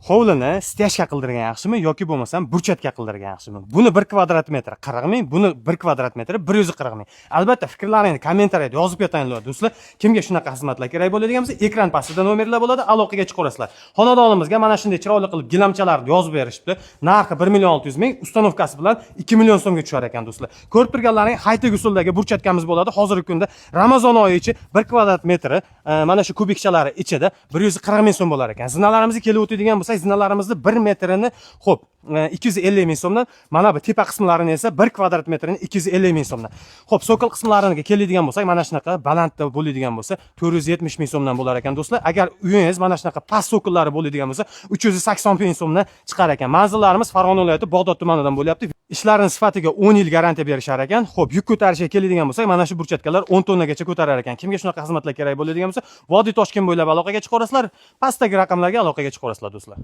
Hovlini steyajga qildirgan yaxshimi yoki bo'lmasam burchatga qildirgan yaxshimi? Buni 1 kvadrat metr 40 ming, buni 1 kvadrat metri 140 ming. Albatta fikrlaringizni kommentariyada yozib ketinglar do'stlar. Kimga shunaqa xizmatlar kerak bo'ladigan bo'lsa, ekran pastida nomerlar bo'ladi, aloqaga chiqaverasizlar. Xonadonimizga mana shunday chiroyli qilib gilamchalarni yozib berishibdi. Narxi 1 million 600 ming, ustanovkasi bilan 2 million so'mga tushar ekan do'stlar. Ko'rib turganlaring high-tech usuldagi burchatkamiz bo'ladi. Hozirgi kunda Ramazon oyi ichi 1 kvadrat metri mana shu kubikchalari ichida 140 ming so'm bo'lar ekan. Zinalarimizga kelib o'tadigan bo'lsa, zinalarimizni 1 metrini xo'p 250 ming so'mdan, mana bu tepa qismlarini esa 1 kvadrat metrini 250 ming so'mdan. Xo'p, sokol qismlariga keladigan bo'lsak, mana shunaqa balandda bo'ladigan bo'lsa 470 ming so'mdan bo'lar ekan do'stlar. Agar uyingiz mana shunaqa past sokollari bo'ladigan bo'lsa 380 ming so'mdan chiqar ekan. Manzillarimiz Farg'ona viloyati Bog'dod tumanidan bo'lyapti. Ishlarining sifatiga 10 yil garantiya berishar ekan. Xo'p, yuk ko'tarishga keladigan bo'lsak, mana shu burchatkalar 10 tonnagacha ko'tarar ekan. Kimga shunaqa xizmatlar kerak bo'ladigan bo'lsa, Vodiy Toshkent bo'ylab aloqaga chiqaverasizlar. Pastdagi raqamlarga aloqaga chiqaverasizlar do'stlar.